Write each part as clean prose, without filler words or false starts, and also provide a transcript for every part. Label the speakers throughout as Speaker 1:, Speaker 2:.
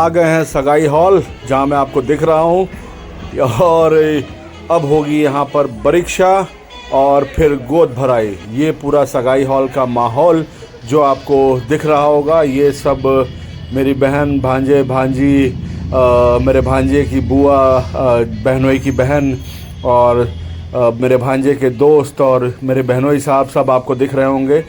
Speaker 1: आ गए हैं सगाई हॉल जहां मैं आपको दिख रहा हूं और अब होगी यहां पर परीक्षा और फिर गोद भराई। ये पूरा सगाई हॉल का माहौल जो आपको दिख रहा होगा, ये सब मेरी बहन, भांजे, भांजी, मेरे भांजे की बुआ, बहनोई की बहन और मेरे भांजे के दोस्त और मेरे बहनोई साहब सब आपको दिख रहे होंगे।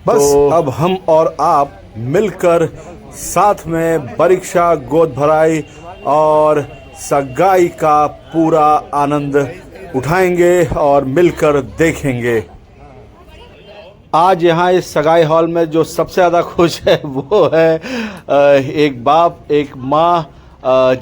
Speaker 1: बस तो अब हम और आप मिलकर साथ में परीक्षा, गोद भराई और सगाई का पूरा आनंद उठाएंगे और मिलकर देखेंगे। आज यहाँ इस सगाई हॉल में जो सबसे ज़्यादा खुश है वो है एक बाप, एक माँ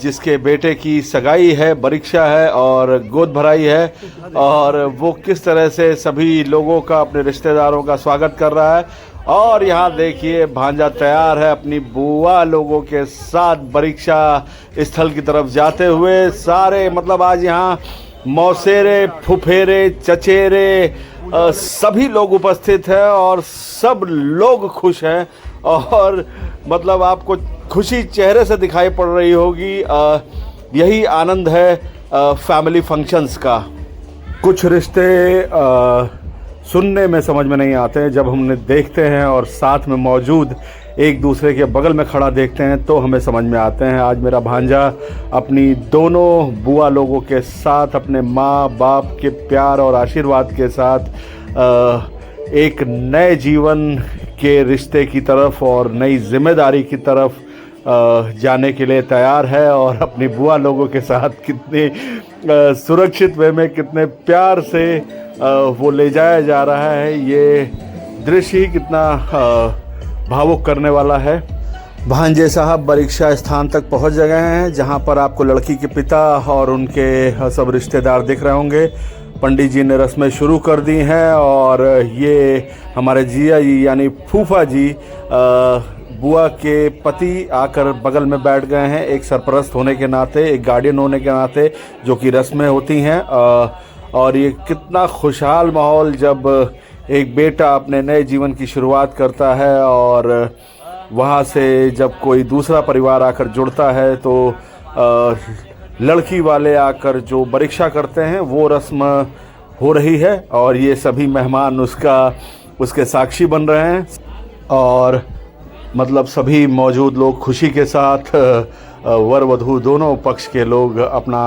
Speaker 1: जिसके बेटे की सगाई है, परीक्षा है और गोद भराई है, और वो किस तरह से सभी लोगों का, अपने रिश्तेदारों का स्वागत कर रहा है। और यहाँ देखिए भांजा तैयार है अपनी बुआ लोगों के साथ परीक्षा स्थल की तरफ जाते हुए। सारे मतलब आज यहाँ मौसेरे, फुफेरे, चचेरे सभी लोग उपस्थित हैं और सब लोग खुश हैं और मतलब आपको खुशी चेहरे से दिखाई पड़ रही होगी। यही आनंद है फैमिली फंक्शंस का। कुछ रिश्ते सुनने में समझ में नहीं आते हैं, जब हमने देखते हैं और साथ में मौजूद एक दूसरे के बगल में खड़ा देखते हैं तो हमें समझ में आते हैं। आज मेरा भांजा अपनी दोनों बुआ लोगों के साथ, अपने माँ बाप के प्यार और आशीर्वाद के साथ एक नए जीवन के रिश्ते की तरफ और नई जिम्मेदारी की तरफ जाने के लिए तैयार है और अपनी बुआ लोगों के साथ कितने सुरक्षित वे में, कितने प्यार से वो ले जाया जा रहा है। ये दृश्य ही कितना भावुक करने वाला है। भांजे साहब परीक्षा स्थान तक पहुंच गए हैं जहां पर आपको लड़की के पिता और उनके सब रिश्तेदार दिख रहे होंगे। पंडित जी ने रस्में शुरू कर दी हैं और ये हमारे जिया जी यानी फूफा जी बुआ के पति आकर बगल में बैठ गए हैं, एक सरपरस्त होने के नाते, एक गार्डियन होने के नाते, जो कि रस्में होती हैं। और ये कितना खुशहाल माहौल जब एक बेटा अपने नए जीवन की शुरुआत करता है और वहाँ से जब कोई दूसरा परिवार आकर जुड़ता है तो लड़की वाले आकर जो परीक्षा करते हैं वो रस्म हो रही है और ये सभी मेहमान उसके साक्षी बन रहे हैं। और मतलब सभी मौजूद लोग खुशी के साथ वर वधू दोनों पक्ष के लोग अपना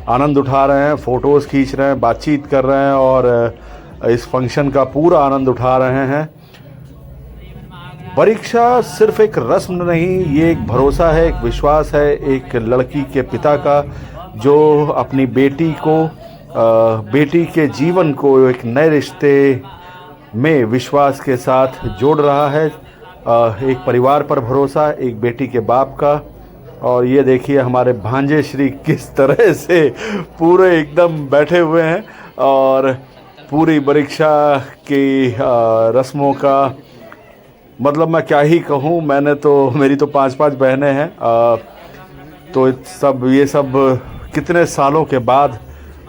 Speaker 1: आनंद उठा रहे हैं, फ़ोटोज़ खींच रहे हैं, बातचीत कर रहे हैं और इस फंक्शन का पूरा आनंद उठा रहे हैं। परीक्षा सिर्फ एक रस्म नहीं, ये एक भरोसा है, एक विश्वास है एक लड़की के पिता का जो अपनी बेटी को, बेटी के जीवन को एक नए रिश्ते में विश्वास के साथ जोड़ रहा है। एक परिवार पर भरोसा, एक बेटी के बाप का। और ये देखिए हमारे भांजे श्री किस तरह से पूरे एकदम बैठे हुए हैं और पूरी परीक्षा की रस्मों का मतलब मैं क्या ही कहूँ। मैंने तो, मेरी तो 5-5 बहनें हैं, तो ये सब कितने सालों के बाद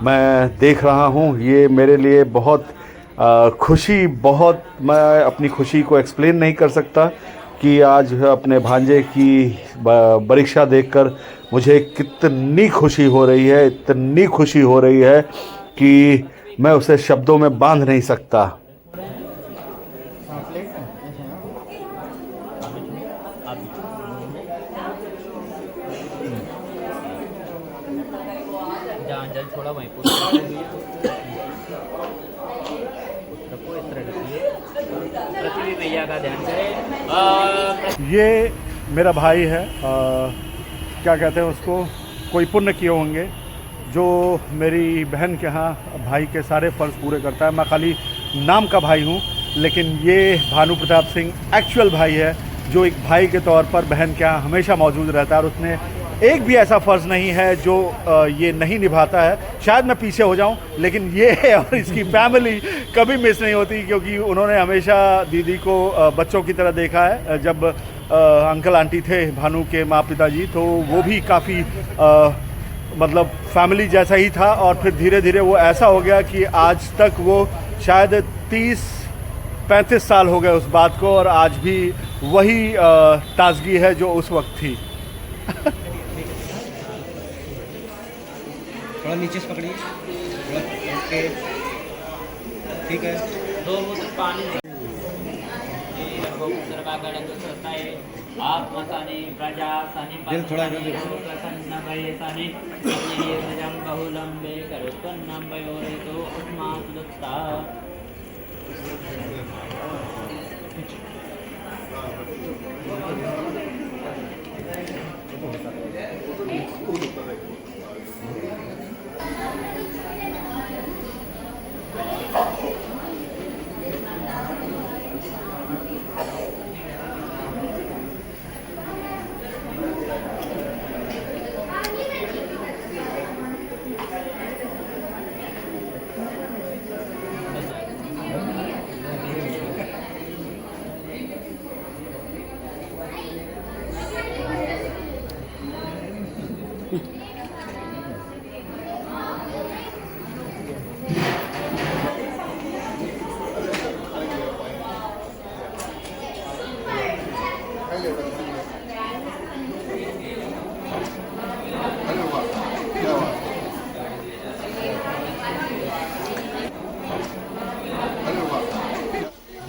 Speaker 1: मैं देख रहा हूँ। ये मेरे लिए बहुत खुशी, बहुत, मैं अपनी खुशी को एक्सप्लेन नहीं कर सकता कि आज अपने भांजे की परीक्षा देखकर मुझे कितनी खुशी हो रही है, इतनी खुशी हो रही है कि मैं उसे शब्दों में बांध नहीं सकता। ये मेरा भाई है, क्या कहते हैं उसको, कोई पुण्य किए होंगे जो मेरी बहन के यहाँ भाई के सारे फ़र्ज़ पूरे करता है। मैं खाली नाम का भाई हूँ, लेकिन ये भानु प्रताप सिंह एक्चुअल भाई है जो एक भाई के तौर पर बहन के यहाँ हमेशा मौजूद रहता है और उसने एक भी ऐसा फ़र्ज़ नहीं है जो ये नहीं निभाता है। शायद मैं पीछे हो जाऊं, लेकिन ये और इसकी फैमिली कभी मिस नहीं होती, क्योंकि उन्होंने हमेशा दीदी को बच्चों की तरह देखा है। जब अंकल आंटी थे भानु के माँ पिताजी, तो वो भी काफ़ी मतलब फैमिली जैसा ही था और फिर धीरे धीरे वो ऐसा हो गया कि आज तक वो शायद 30-35 साल हो गए उस बात को और आज भी वही ताजगी है जो उस वक्त थी।
Speaker 2: थोड़ा नीचे से पकड़िए, थोड़ा ओके, ठीक है।
Speaker 3: दो बोतल पानी आत्मसनि प्रजा सनि
Speaker 2: दिल थोड़ा इधर देखो।
Speaker 3: प्रसन्न भय सनि भजम बहुलम वे करुत्तन्नम वयोरितो अस्मात्लुप्ता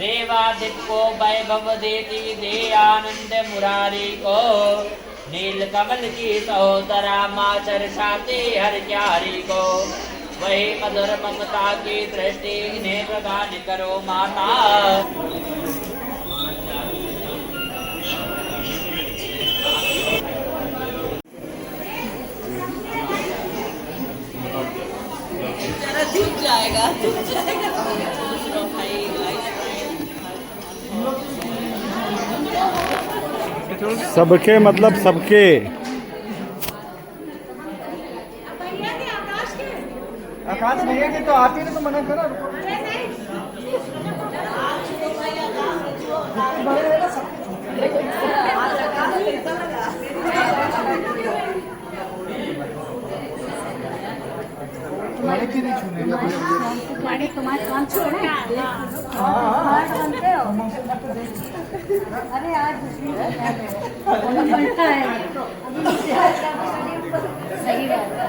Speaker 3: देवादित्य वैभव देती दे आनंद मुरारी को नील कमल की सहोदरा माँ चरसाते हर क्यारी को वही मधुर ममता की दृष्टि इन्हें प्रदान करो माता। झुक जाएगा
Speaker 1: सबके मतलब सबके।
Speaker 2: आकाश भैया की तो आती नहीं तो मना करो। तुम्हारे की नहीं छूने
Speaker 4: तुम्हारे काम छोड़े। अरे आज बनता है सही बात है।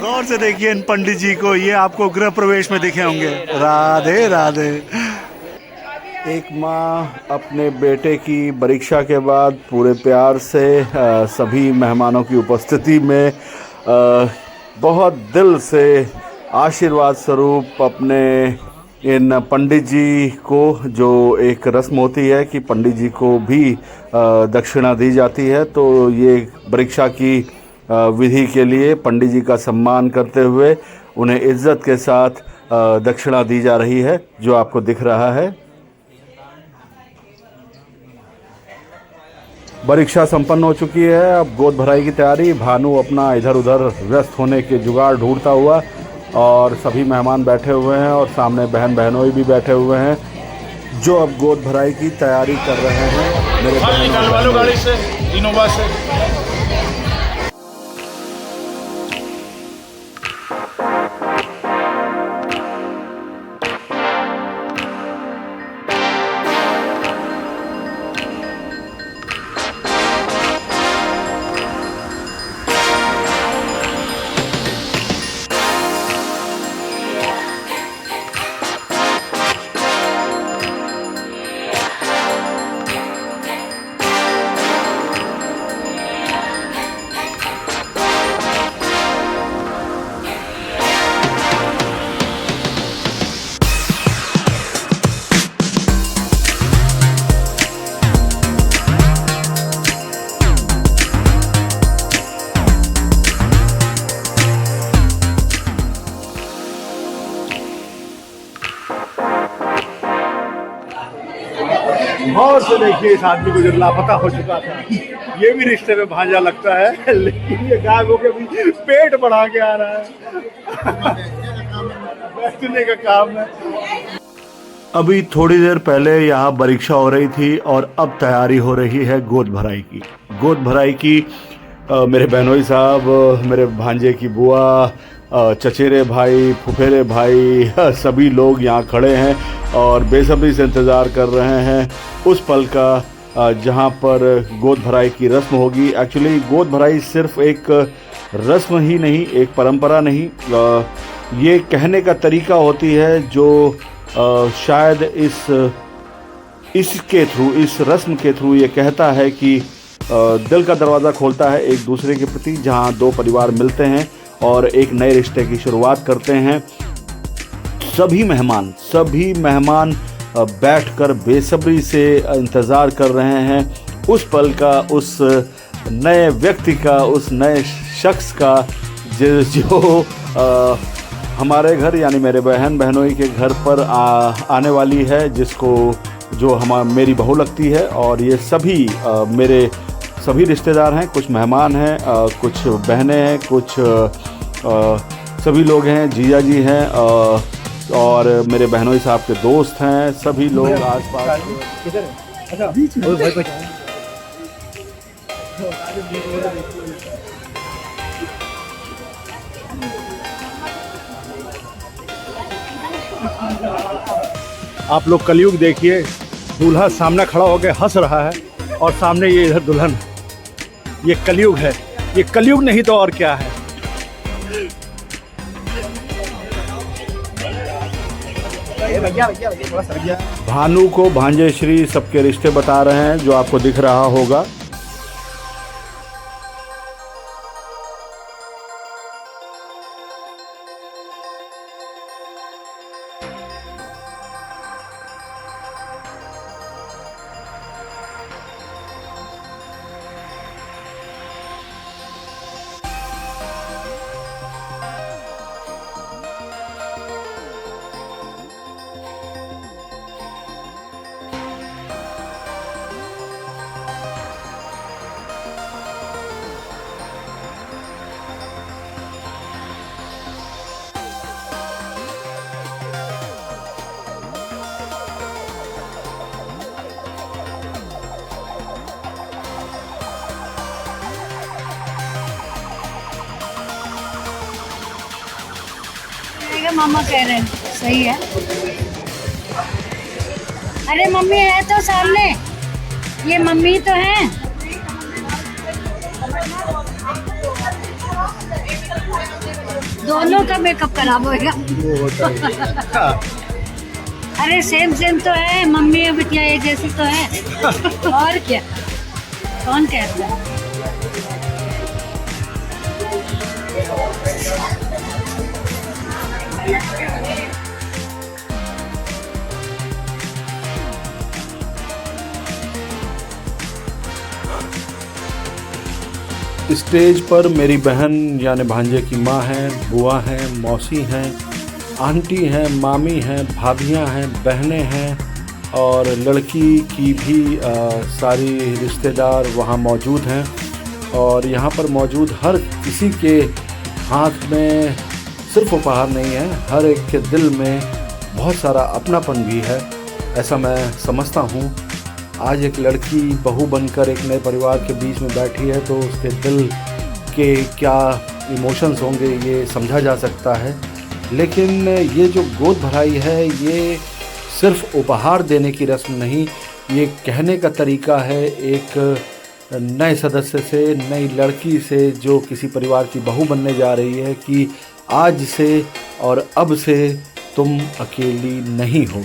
Speaker 1: गौर से देखिए इन पंडित जी को, ये आपको गृह प्रवेश में दिखे होंगे। राधे राधे। एक माँ अपने बेटे की परीक्षा के बाद पूरे प्यार से सभी मेहमानों की उपस्थिति में बहुत दिल से आशीर्वाद स्वरूप अपने इन पंडित जी को, जो एक रस्म होती है कि पंडित जी को भी दक्षिणा दी जाती है, तो ये परीक्षा की विधि के लिए पंडित जी का सम्मान करते हुए उन्हें इज्जत के साथ दक्षिणा दी जा रही है, जो आपको दिख रहा है। परीक्षा संपन्न हो चुकी है, अब गोद भराई की तैयारी। भानु अपना इधर उधर व्यस्त होने के जुगाड़ ढूंढता हुआ, और सभी मेहमान बैठे हुए हैं और सामने बहन बहनोई भी बैठे हुए हैं, जो अब गोद भराई की तैयारी कर रहे हैं। मेरे
Speaker 5: निकालवा लो गाड़ी से, इनोवा से। और से देखिए इस आदमी को जो लापता हो चुका था, ये भी रिश्ते में भांजा लगता है, लेकिन ये गायब होकर भी पेट बढ़ा के आ रहा है। बैठने का काम है।
Speaker 1: अभी थोड़ी देर पहले यहाँ परीक्षा हो रही थी और अब तैयारी हो रही है गोद भराई की। गोद भराई की मेरे बहनोई साहब, मेरे भांजे की बुआ, चचेरे भाई, फुफेरे भाई, सभी लोग यहाँ खड़े हैं और बेसब्री से इंतज़ार कर रहे हैं उस पल का जहाँ पर गोद भराई की रस्म होगी। एक्चुअली गोद भराई सिर्फ एक रस्म ही नहीं, एक परंपरा नहीं, ये कहने का तरीका होती है जो शायद इसके थ्रू, इस रस्म के थ्रू ये कहता है कि दिल का दरवाज़ा खोलता है एक दूसरे के प्रति, जहाँ दो परिवार मिलते हैं और एक नए रिश्ते की शुरुआत करते हैं। सभी मेहमान बैठकर बेसब्री से इंतज़ार कर रहे हैं उस पल का, उस नए व्यक्ति का, उस नए शख्स का जो हमारे घर यानी मेरे बहनोई के घर पर आने वाली है, जो मेरी बहू लगती है। और ये सभी मेरे सभी रिश्तेदार हैं, कुछ मेहमान हैं, कुछ बहनें हैं, कुछ सभी लोग हैं, जीजा जी हैं और मेरे बहनोई साहब के दोस्त हैं, सभी लोग आसपास।
Speaker 5: आप लोग कलयुग देखिए, दूल्हा सामने खड़ा होकर हंस रहा है और सामने ये इधर दुल्हन। ये कलयुग है, ये कलयुग नहीं तो और क्या है।
Speaker 1: भानु को भांजेश्री सबके रिश्ते बता रहे हैं, जो आपको दिख रहा होगा।
Speaker 4: मामा कह रहे हैं सही है। अरे मम्मी है तो सामने, ये मम्मी तो है। दोनों का मेकअप खराब होगा। अरे सेम तो है, मम्मी और बिटिया एक जैसी तो है। और क्या, कौन कहता है।
Speaker 1: स्टेज पर मेरी बहन यानी भांजे की माँ हैं, बुआ हैं, मौसी हैं, आंटी हैं, मामी हैं, भाभियाँ हैं, बहनें हैं और लड़की की भी सारी रिश्तेदार वहाँ मौजूद हैं। और यहाँ पर मौजूद हर किसी के हाथ में सिर्फ उपहार नहीं है, हर एक के दिल में बहुत सारा अपनापन भी है, ऐसा मैं समझता हूँ। आज एक लड़की बहू बनकर एक नए परिवार के बीच में बैठी है तो उसके दिल के क्या इमोशंस होंगे ये समझा जा सकता है। लेकिन ये जो गोद भराई है ये सिर्फ उपहार देने की रस्म नहीं, ये कहने का तरीका है एक नए सदस्य से, नई लड़की से जो किसी परिवार की बहू बनने जा रही है कि आज से और अब से तुम अकेली नहीं हो।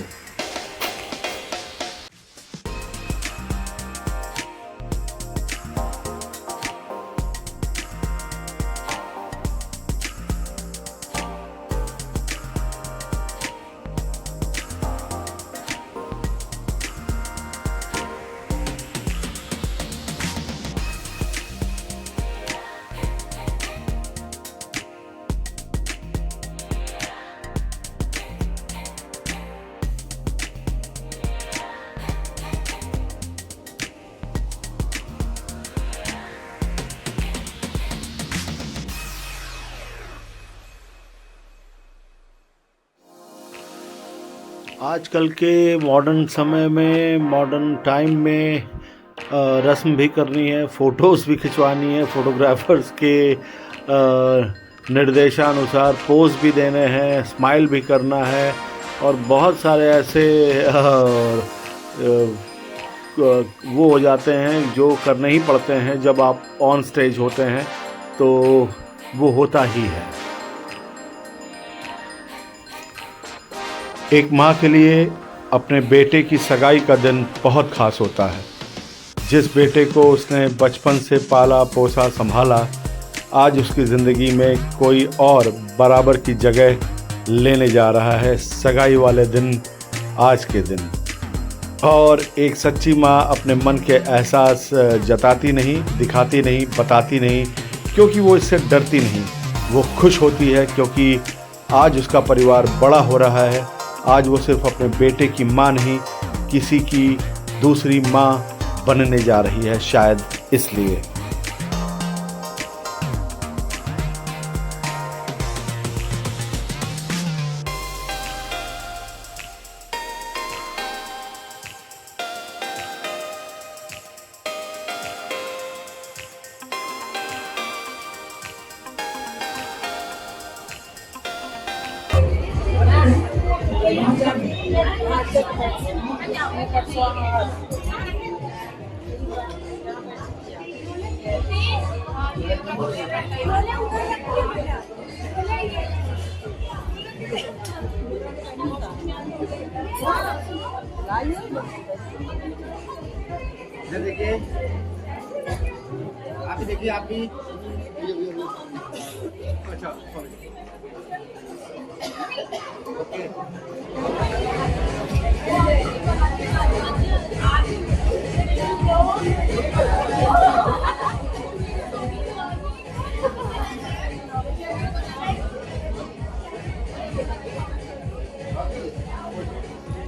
Speaker 1: आजकल के मॉडर्न समय में, मॉडर्न टाइम में रस्म भी करनी है, फ़ोटोज़ भी खिंचवानी है, फ़ोटोग्राफर्स के निर्देशानुसार पोज भी देने हैं, स्माइल भी करना है और बहुत सारे ऐसे वो हो जाते हैं जो करने ही पड़ते हैं जब आप ऑन स्टेज होते हैं, तो वो होता ही है। एक माँ के लिए अपने बेटे की सगाई का दिन बहुत ख़ास होता है। जिस बेटे को उसने बचपन से पाला पोसा संभाला, आज उसकी ज़िंदगी में कोई और बराबर की जगह लेने जा रहा है सगाई वाले दिन, आज के दिन। और एक सच्ची माँ अपने मन के एहसास जताती नहीं, दिखाती नहीं, बताती नहीं, क्योंकि वो इससे डरती नहीं। वो खुश होती है क्योंकि आज उसका परिवार बड़ा हो रहा है। आज वो सिर्फ अपने बेटे की माँ नहीं, किसी की दूसरी माँ बनने जा रही है, शायद इसलिए।
Speaker 2: इधर देखिए, आप भी देखिए, आप भी। अच्छा सॉरी। ओके।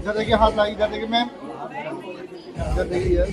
Speaker 2: इधर देखिए, हाथ लाइए, इधर देखिए मैम, इधर देखिए।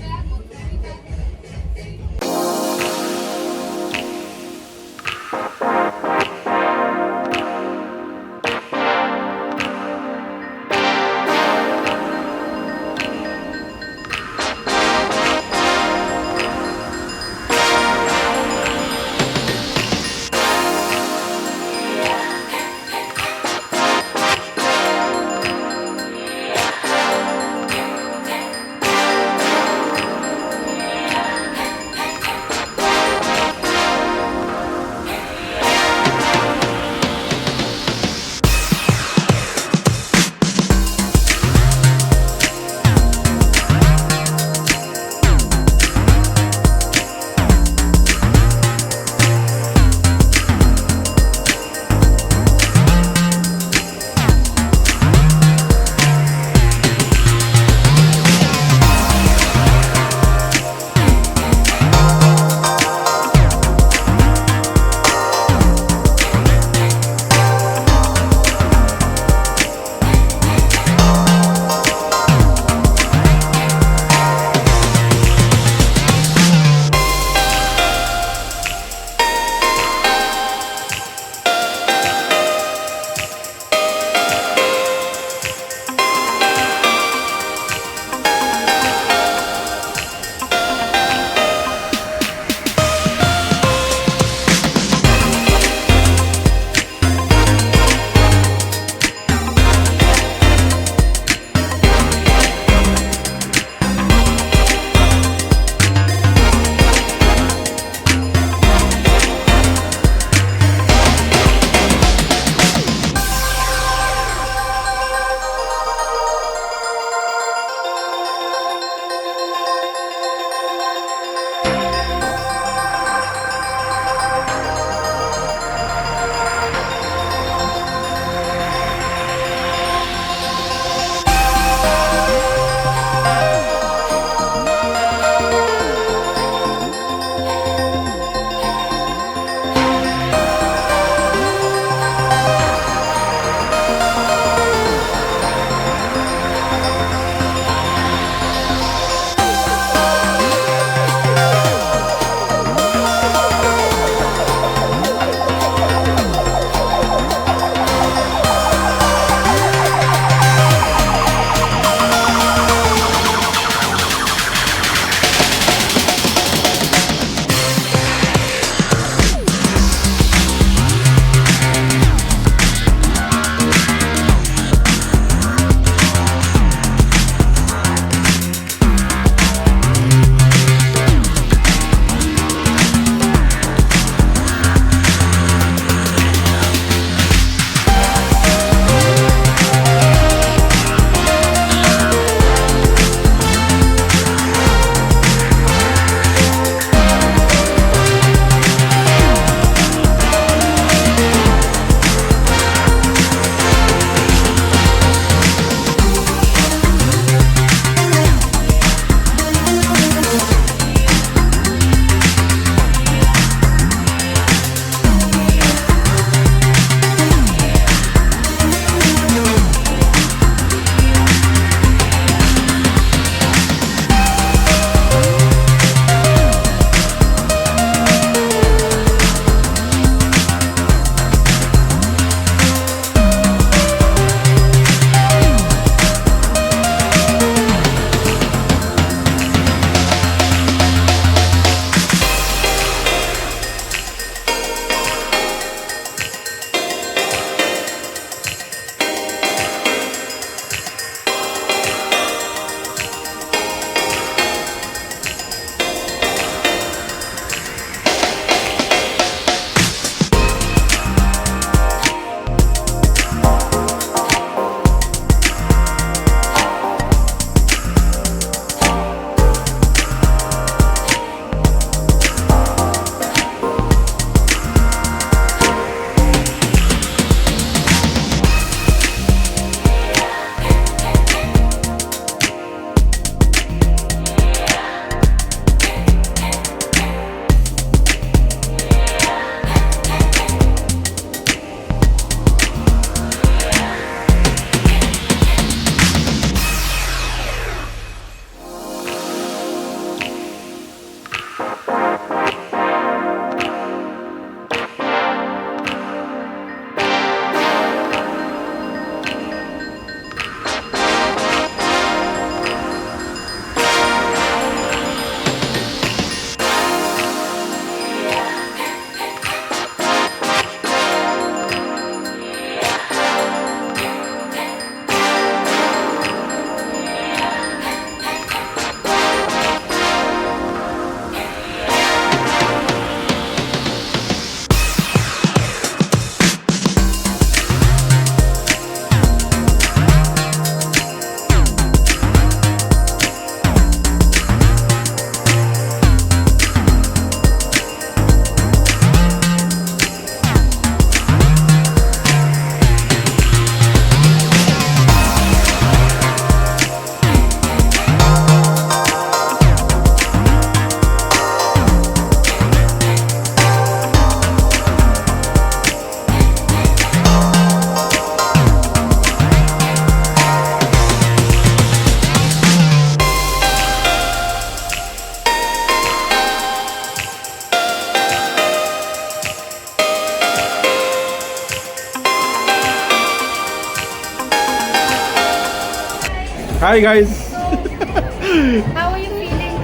Speaker 1: Hi guys
Speaker 6: How are you feeling?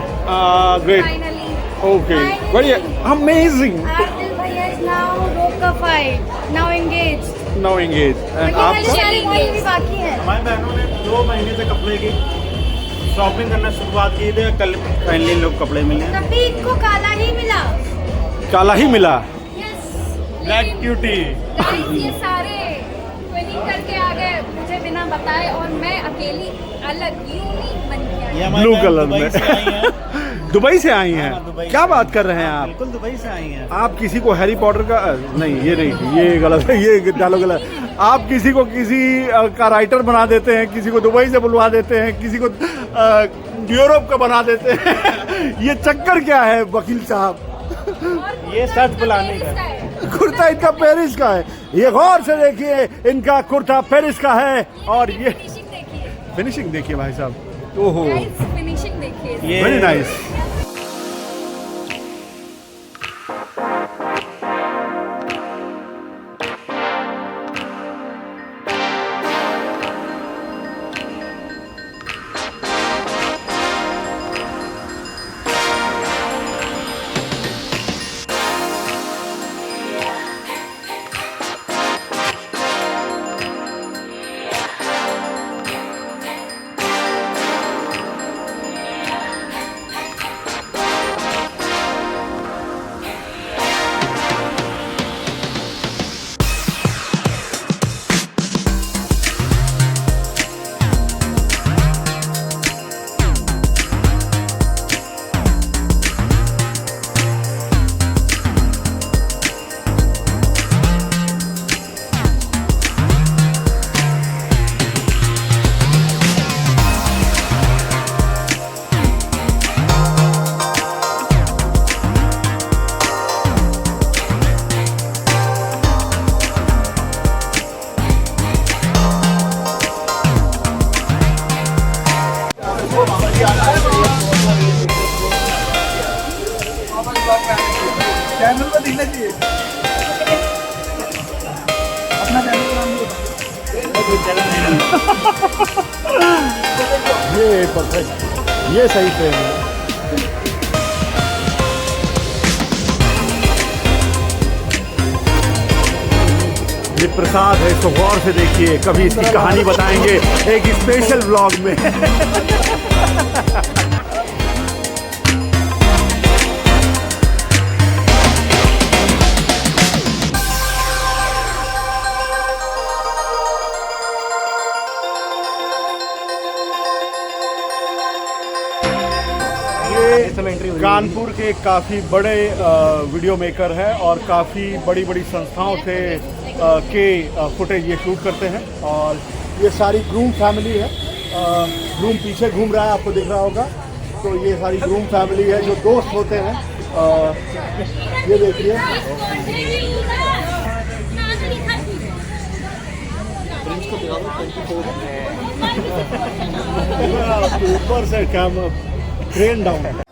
Speaker 1: Great
Speaker 6: Finally.
Speaker 1: Okay बढ़िया amazing
Speaker 6: Adil Bhaiya is now rokified, now engaged.
Speaker 1: Now engage and
Speaker 6: आपका
Speaker 1: आपका
Speaker 6: सेरेमनी भी बाकी है.
Speaker 5: हमारी बहनों ने 2 महीने से कपड़े की शॉपिंग करना शुरुआत की थी, कल फाइनली लोग कपड़े मिले हैं।
Speaker 6: तभी इनको काला ही मिला.
Speaker 1: काला ही मिला
Speaker 6: Yes.
Speaker 5: Black cutie.
Speaker 6: Guys, ये सारे ट्विनिंग करके आ गए मुझे बिना बताए और मैं अकेली अलग यूनिक बन के आई.
Speaker 5: ये हमारी
Speaker 1: ब्लू
Speaker 5: बहन
Speaker 1: कलर
Speaker 5: दुबई
Speaker 1: में
Speaker 5: से आई हैं।
Speaker 1: दुबई से आई
Speaker 5: हाँ,
Speaker 1: हैं
Speaker 5: दुबई
Speaker 1: क्या
Speaker 5: से।
Speaker 1: बात कर रहे हैं आप
Speaker 5: बिल्कुल दुबई से आई हैं।
Speaker 1: आप किसी को हैरी पॉटर का नहीं ये नहीं ये गलत है ये डालो गलत आप किसी को किसी का राइटर बना देते हैं किसी को दुबई से बुलवा देते हैं किसी को यूरोप का बना देते हैं ये चक्कर क्या है वकील साहब
Speaker 5: ये सच बुलाने का।
Speaker 1: कुर्ता इनका पेरिस का है ये गौर से देखिए इनका कुर्ता पेरिस का है और ये
Speaker 6: फिनिशिंग देखिए.
Speaker 1: फिनिशिंग देखिए भाई साहब ओहो
Speaker 6: Guys, फिनिशिंग देखिए.
Speaker 5: ये
Speaker 1: वेरी नाइस
Speaker 5: चैनल पर दिखना चाहिए अपना
Speaker 1: ये परफेक्ट ये सही फ्रेम है ये प्रसाद है इसको गौर से देखिए कभी इसकी कहानी बताएंगे एक स्पेशल व्लॉग में कानपुर के काफ़ी बड़े वीडियो मेकर हैं और काफ़ी बड़ी बड़ी संस्थाओं से के फुटेज ये शूट करते हैं और ये सारी ग्रूम फैमिली है ग्रूम पीछे घूम रहा है आपको दिख रहा होगा तो ये सारी ग्रूम फैमिली है जो दोस्त होते हैं ये देखिए ऊपर से कैमरा क्रेन डाउन